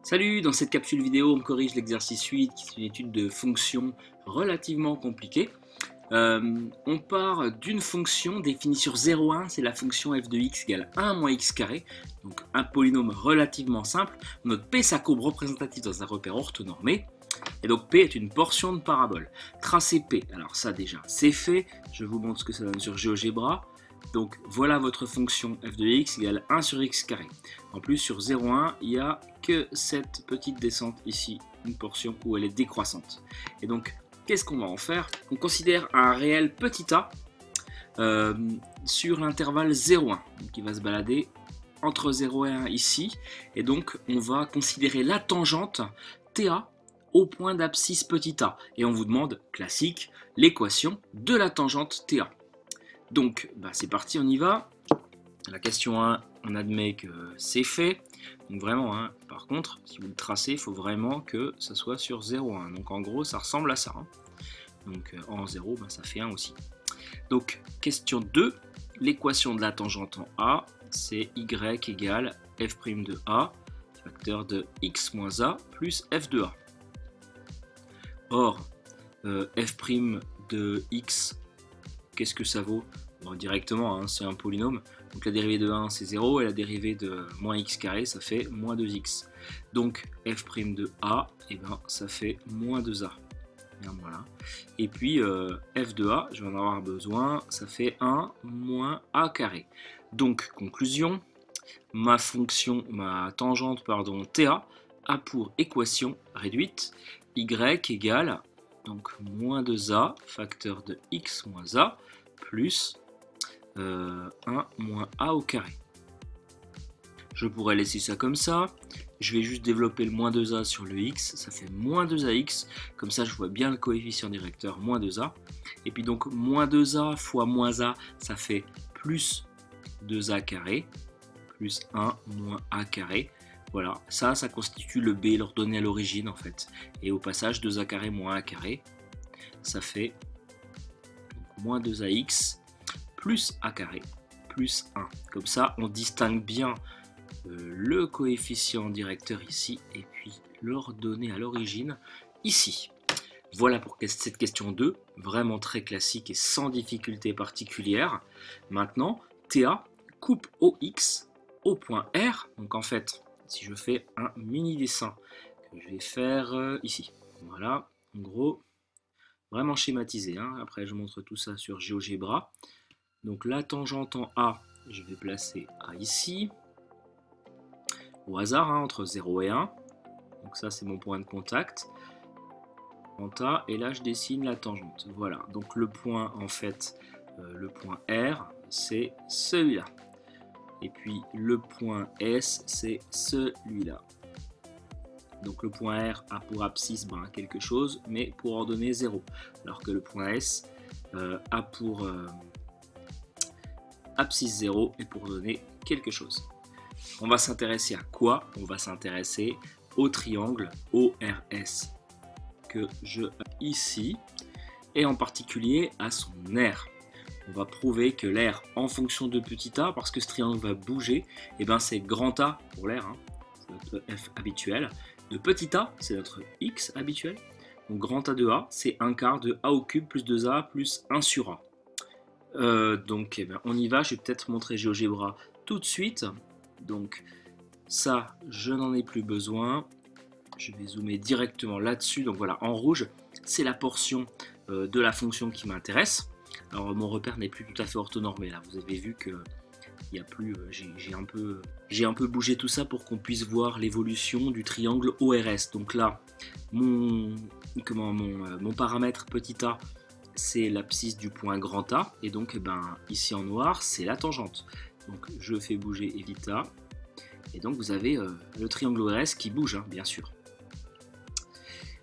Salut, dans cette capsule vidéo, on corrige l'exercice 8, qui est une étude de fonctions relativement compliquée. On part d'une fonction définie sur 0,1, c'est la fonction f de x égale 1 moins x carré, donc un polynôme relativement simple. On note P sa courbe représentative dans un repère orthonormé, et donc P est une portion de parabole. Tracer P, alors ça déjà c'est fait, je vous montre ce que ça donne sur GeoGebra. Donc voilà votre fonction f de x égale 1 sur x carré. En plus sur 0,1 il n'y a que cette petite descente ici, une portion où elle est décroissante. Et donc qu'est-ce qu'on va en faire? On considère un réel petit a sur l'intervalle 0,1, qui va se balader entre 0 et 1 ici. Et donc on va considérer la tangente TA au point d'abscisse petit a. Et on vous demande, classique, l'équation de la tangente TA. Donc c'est parti, on y va. La question 1, on admet que c'est fait. Donc vraiment, par contre, si vous le tracez, il faut vraiment que ça soit sur 0,1. Donc en gros, ça ressemble à ça. Donc en 0, ça fait 1 aussi. Donc question 2, l'équation de la tangente en A, c'est y égale f' de A, facteur de x moins a, plus f de A. Or, f' de x, qu'est-ce que ça vaut? Bon, directement, c'est un polynôme. Donc la dérivée de 1 c'est 0 et la dérivée de moins x carré ça fait moins 2x. Donc f' de a, ça fait moins 2a. Bien, voilà. Et puis f de a, je vais en avoir besoin, ça fait 1 moins a carré. Donc conclusion, ma tangente TA a pour équation réduite y égale donc moins 2a facteur de x moins a plus 1 moins a au carré. Je pourrais laisser ça comme ça. Je vais juste développer le moins 2a sur le x. Ça fait moins 2ax. Comme ça, je vois bien le coefficient directeur, moins 2a. Et puis donc, moins 2a fois moins a, ça fait plus 2a carré. Plus 1 moins a carré. Voilà, ça constitue le b, l'ordonnée à l'origine en fait. Et au passage, 2a carré moins a carré, ça fait moins 2ax plus a carré plus 1. Comme ça, on distingue bien le coefficient directeur ici et puis l'ordonnée à l'origine ici. Voilà pour cette question 2, vraiment très classique et sans difficulté particulière. Maintenant, TA coupe OX au point R. Donc en fait, si je fais un mini dessin que je vais faire ici, voilà, en gros, vraiment schématisé. Après, je montre tout ça sur GeoGebra. Donc la tangente en A, je vais placer A ici, au hasard, entre 0 et 1. Donc ça, c'est mon point de contact. En A, et là, je dessine la tangente. Voilà, donc le point, en fait, le point R, c'est celui-là. Et puis le point S, c'est celui-là. Donc le point R a pour abscisse quelque chose, mais pour ordonnée 0. Alors que le point S a pour abscisse 0 et pour donner quelque chose. On va s'intéresser à quoi? On va s'intéresser au triangle ORS que je ici, et en particulier à son aire. On va prouver que l'aire en fonction de petit a, parce que ce triangle va bouger, et c'est grand A pour l'aire, c'est notre f habituel. De petit a, c'est notre x habituel. Donc grand A de a, c'est 1 quart de a au cube plus 2a plus 1 sur a. Donc on y va, je vais peut-être montrer GeoGebra tout de suite. Donc ça, je n'en ai plus besoin. Je vais zoomer directement là-dessus. Donc voilà, en rouge, c'est la portion de la fonction qui m'intéresse. Alors mon repère n'est plus tout à fait orthonormé là. Vous avez vu que il y a plus, j'ai un peu bougé tout ça pour qu'on puisse voir l'évolution du triangle ORS. Donc là, mon paramètre petit a, c'est l'abscisse du point grand A, et donc ici en noir, c'est la tangente. Donc je fais bouger Evita, et donc vous avez le triangle ORS qui bouge, bien sûr.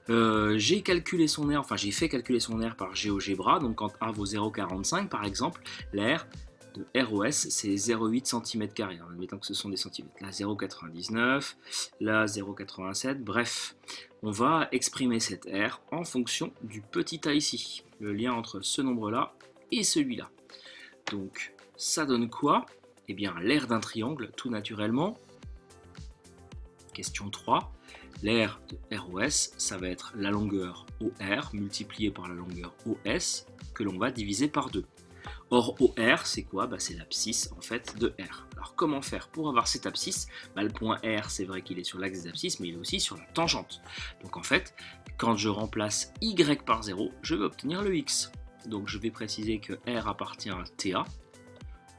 J'ai calculé son aire, j'ai fait calculer son aire par GeoGebra, donc quand A vaut 0,45 par exemple, l'aire de ROS c'est 0,8 cm², en admettant que ce sont des centimètres. Là 0,99, là 0,87, bref, on va exprimer cette aire en fonction du petit a ici. Le lien entre ce nombre là et celui-là. Donc ça donne quoi? Eh bien l'aire d'un triangle, tout naturellement. Question 3. L'aire de ROS, ça va être la longueur OR multipliée par la longueur OS que l'on va diviser par 2. Or OR c'est quoi? C'est l'abscisse en fait de R. Alors comment faire pour avoir cette abscisse? Le point R c'est vrai qu'il est sur l'axe des abscisses mais il est aussi sur la tangente. Donc en fait quand je remplace Y par 0 je vais obtenir le X. Donc je vais préciser que R appartient à TA.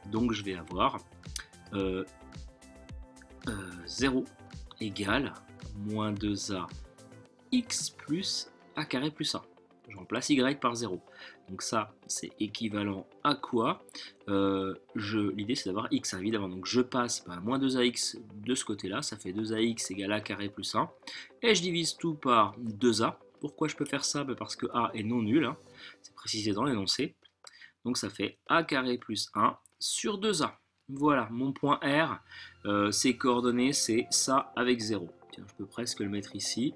Donc je vais avoir 0 égale moins 2a x plus a carré plus 1. Je remplace y par 0. Donc ça, c'est équivalent à quoi? L'idée, c'est d'avoir x, évidemment. Donc je passe moins 2ax de ce côté-là. Ça fait 2ax égale a carré plus 1. Et je divise tout par 2a. Pourquoi je peux faire ça? Parce que a est non nul. Hein. C'est précisé dans l'énoncé. Donc ça fait a carré plus 1 sur 2a. Voilà, mon point R, ses coordonnées, c'est ça avec 0. Tiens, je peux presque le mettre ici.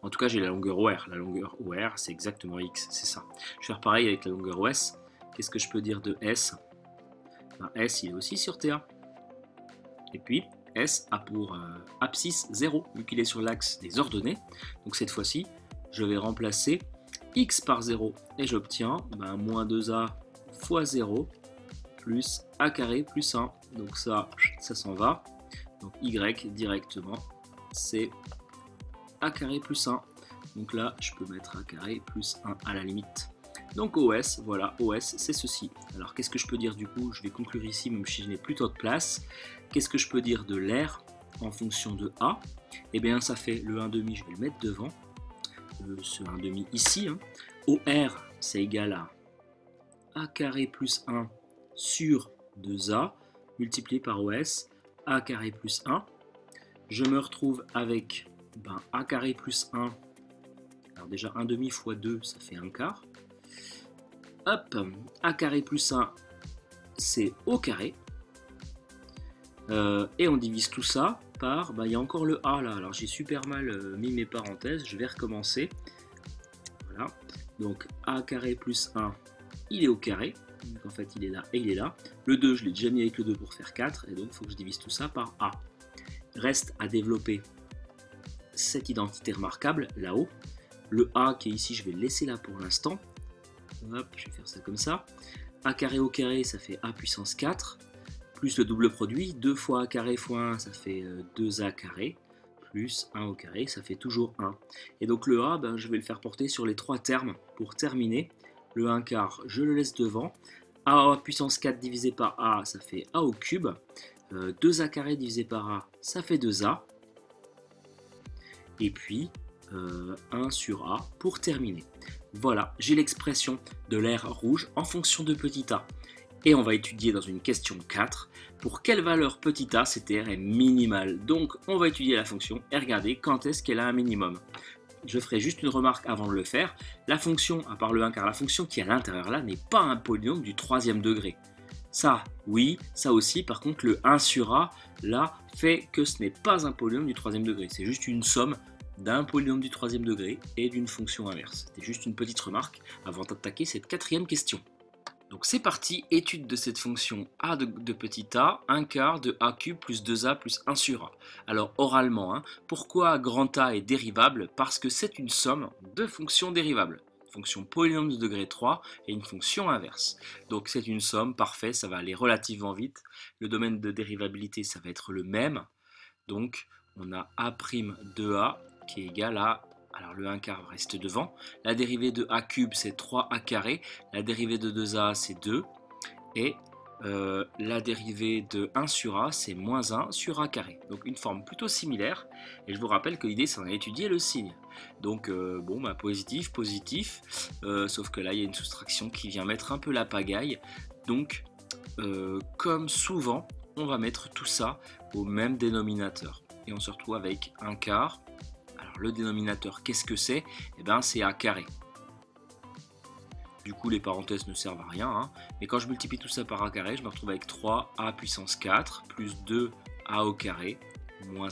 En tout cas, j'ai la longueur OR. La longueur OR, c'est exactement X, c'est ça. Je vais faire pareil avec la longueur OS. Qu'est-ce que je peux dire de S? S, il est aussi sur TA. Et puis, S a pour abscisse 0, vu qu'il est sur l'axe des ordonnées. Donc cette fois-ci, je vais remplacer X par 0. Et j'obtiens moins 2A fois 0 plus a carré plus 1. Donc ça s'en va. Donc Y directement, c'est a carré plus 1. Donc là, je peux mettre a carré plus 1 à la limite. Donc OS, voilà, OS, c'est ceci. Alors qu'est-ce que je peux dire du coup? Je vais conclure ici, même si je n'ai plus trop de place. Qu'est-ce que je peux dire de l'aire en fonction de A? Eh bien, ça fait le 1,5, je vais le mettre devant. Ce 1,5 ici. Hein. OR, c'est égal à a carré plus 1 sur 2a multiplié par OS, a carré plus 1. Je me retrouve avec a carré plus 1. Alors déjà 1,5 fois 2, ça fait 1 quart. Hop, a carré plus 1, c'est au carré. Et on divise tout ça par, il y a encore le a là. Alors j'ai super mal mis mes parenthèses, je vais recommencer. Voilà, donc a carré plus 1, il est au carré. Donc en fait il est là et il est là. Le 2 je l'ai déjà mis avec le 2 pour faire 4 et donc il faut que je divise tout ça par a. Reste à développer cette identité remarquable là-haut. Le a qui est ici je vais le laisser là pour l'instant. Hop, je vais faire ça comme ça. A carré au carré ça fait a puissance 4 plus le double produit. 2 fois a carré fois 1 ça fait 2a carré plus 1 au carré ça fait toujours 1. Et donc le a je vais le faire porter sur les 3 termes pour terminer. Le 1 quart, je le laisse devant. A puissance 4 divisé par A, ça fait A au cube. 2A carré divisé par A, ça fait 2A. Et puis 1 sur A pour terminer. Voilà, j'ai l'expression de l'aire rouge en fonction de petit a. Et on va étudier dans une question 4 pour quelle valeur petit a cette aire est minimale. Donc on va étudier la fonction et regarder quand est-ce qu'elle a un minimum. Je ferai juste une remarque avant de le faire. La fonction, à part le 1 quart, la fonction qui est à l'intérieur là n'est pas un polynôme du 3e degré. Ça, oui, ça aussi. Par contre, le 1 sur A, là, fait que ce n'est pas un polynôme du 3e degré. C'est juste une somme d'un polynôme du 3e degré et d'une fonction inverse. C'était juste une petite remarque avant d'attaquer cette 4e question. Donc c'est parti, étude de cette fonction a de petit a, 1 quart de a cube plus 2a plus 1 sur a. Alors oralement, pourquoi grand A est dérivable? Parce que c'est une somme de fonctions dérivables. Une fonction polynôme de degré 3 et une fonction inverse. Donc c'est une somme, parfait, ça va aller relativement vite. Le domaine de dérivabilité, ça va être le même. Donc on a a' de a qui est égal à... Alors le 1 quart reste devant. La dérivée de a cube c'est 3a carré. La dérivée de 2a c'est 2. Et la dérivée de 1 sur a c'est moins 1 sur a carré. Donc une forme plutôt similaire. Et je vous rappelle que l'idée c'est d'étudier le signe. Donc positif, positif. Sauf que là il y a une soustraction qui vient mettre un peu la pagaille. Donc comme souvent on va mettre tout ça au même dénominateur. Et on se retrouve avec 1 quart. Le dénominateur, qu'est-ce que c'est? Eh bien, c'est a carré. Du coup, les parenthèses ne servent à rien. Mais quand je multiplie tout ça par a carré, je me retrouve avec 3a puissance 4 plus 2a au carré moins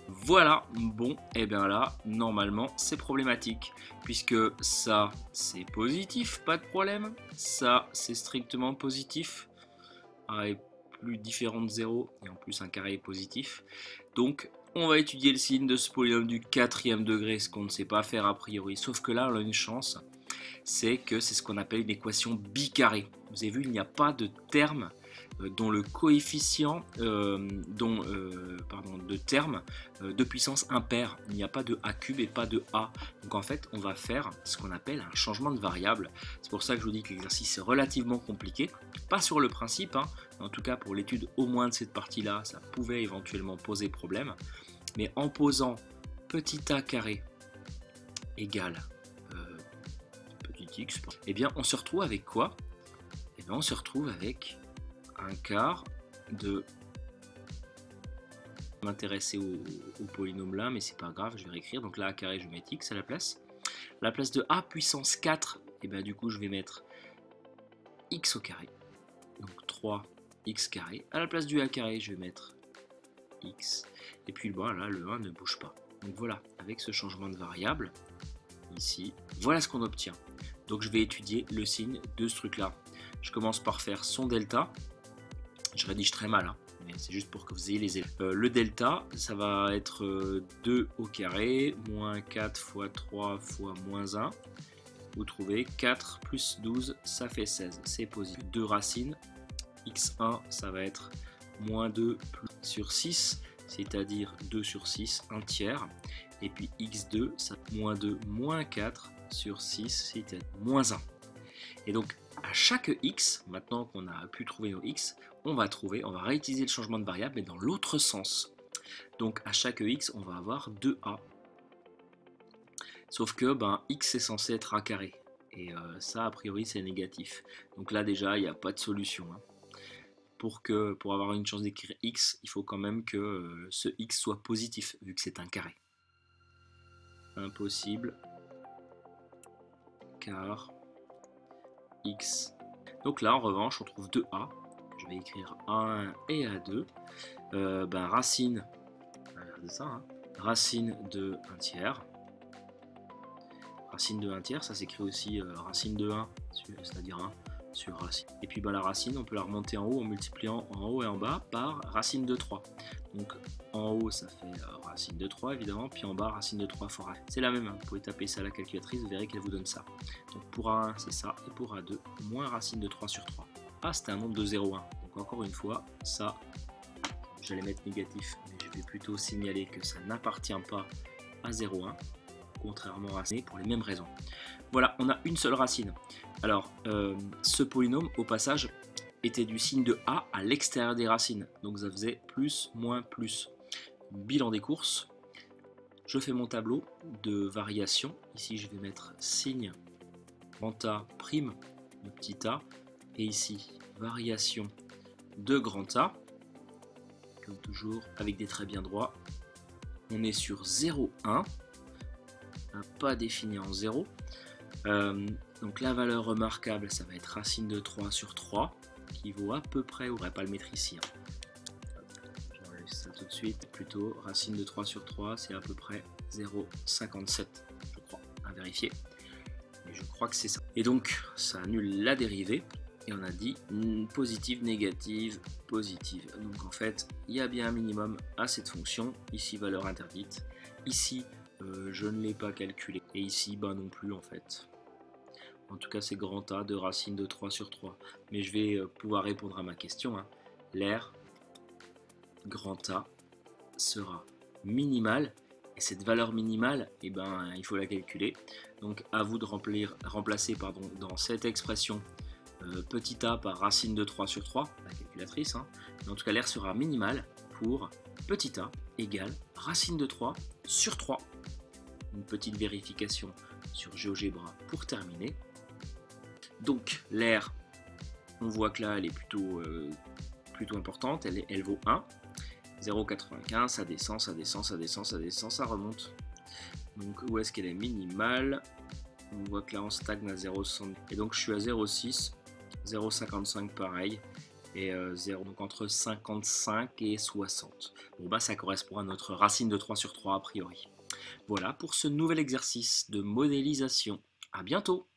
1. Voilà, bon, et bien là, normalement, c'est problématique, puisque ça, c'est positif, pas de problème, ça, c'est strictement positif, A est plus différent de 0, et en plus un carré est positif, donc on va étudier le signe de ce polynôme du 4e degré, ce qu'on ne sait pas faire a priori, sauf que là, on a une chance, c'est que c'est ce qu'on appelle une équation bicarrée. Vous avez vu, il n'y a pas de terme dont le coefficient de termes de puissance impaire. Il n'y a pas de a cube et pas de a. Donc en fait, on va faire ce qu'on appelle un changement de variable. C'est pour ça que je vous dis que l'exercice est relativement compliqué. Pas sur le principe, hein, en tout cas pour l'étude au moins de cette partie-là, ça pouvait éventuellement poser problème. Mais en posant petit a carré égale petit x, eh bien on se retrouve avec quoi? Eh bien on se retrouve avec un quart de... m'intéresser au polynôme là, mais c'est pas grave, je vais réécrire. Donc là, a carré, je vais mettre x à la place. À la place de a puissance 4, et bien du coup, je vais mettre x au carré. Donc 3x carré. À la place du a carré, je vais mettre x. Et puis voilà, le 1 ne bouge pas. Donc voilà, avec ce changement de variable, ici, voilà ce qu'on obtient. Donc je vais étudier le signe de ce truc-là. Je commence par faire son delta. Je rédige très mal, hein, mais c'est juste pour que vous ayez les éléments. Le delta, ça va être 2 au carré, moins 4 fois 3 fois moins 1. Vous trouvez 4 plus 12, ça fait 16. C'est positif. 2 racines. x1, ça va être moins 2 sur 6, c'est-à-dire 2 sur 6, un tiers. Et puis x2, ça moins 2 moins 4 sur 6, c'est-à-dire moins 1. Et donc, à chaque x, maintenant qu'on a pu trouver nos x, on va réutiliser le changement de variable, mais dans l'autre sens. Donc, à chaque x, on va avoir 2a. Sauf que x est censé être a carré. Et ça, a priori, c'est négatif. Donc là, déjà, il n'y a pas de solution. Hein. Pour avoir une chance d'écrire x, il faut quand même que ce x soit positif, vu que c'est un carré. Impossible. Car x. Donc là, en revanche, on trouve 2a. Je vais écrire A1 et A2. Racine, regardez ça, hein, racine de 1 tiers. Racine de 1 tiers, ça s'écrit aussi racine de 1, c'est-à-dire 1 sur racine. Et puis la racine, on peut la remonter en haut en multipliant en haut et en bas par racine de 3. Donc en haut, ça fait racine de 3 évidemment, puis en bas, racine de 3 fois racine. C'est la même, hein. Vous pouvez taper ça à la calculatrice, vous verrez qu'elle vous donne ça. Donc pour A1, c'est ça, et pour A2, moins racine de 3 sur 3. Ah, c'était un nombre de 0,1. Donc encore une fois, ça, j'allais mettre négatif, mais je vais plutôt signaler que ça n'appartient pas à 0,1, contrairement à racine, pour les mêmes raisons. Voilà, on a une seule racine. Alors, ce polynôme, au passage, était du signe de A à l'extérieur des racines. Donc ça faisait plus, moins, plus. Bilan des courses. Je fais mon tableau de variation. Ici, je vais mettre signe grand A prime, le petit a. Et ici, variation de grand A. Comme toujours, avec des traits bien droits. On est sur 0,1. Pas défini en 0. Donc la valeur remarquable, ça va être racine de 3 sur 3, qui vaut à peu près, on ne devrait pas le mettre ici, hein. J'enlève ça tout de suite, plutôt racine de 3 sur 3, c'est à peu près 0,57, je crois, à vérifier. Mais je crois que c'est ça. Et donc, ça annule la dérivée, et on a dit positive, négative, positive. Donc en fait, il y a bien un minimum à cette fonction, ici valeur interdite, ici je ne l'ai pas calculé, et ici non plus en fait. En tout cas, c'est grand A de racine de 3 sur 3. Mais je vais pouvoir répondre à ma question. Hein. L'air grand A sera minimal. Et cette valeur minimale, il faut la calculer. Donc, à vous de remplacer dans cette expression petit a par racine de 3 sur 3, la calculatrice. Hein. Mais en tout cas, l'air sera minimal pour petit a égale racine de 3 sur 3. Une petite vérification sur GeoGebra pour terminer. Donc l'air, on voit que là elle est plutôt importante, elle vaut 1, 0,95, ça descend, ça descend, ça descend, ça descend, ça remonte. Donc où est-ce qu'elle est minimale? On voit que là on stagne à 0,60 et donc je suis à 0,6, 0,55 pareil, et 0, donc entre 55 et 60. Bon bah ça correspond à notre racine de 3 sur 3 a priori. Voilà pour ce nouvel exercice de modélisation. À bientôt!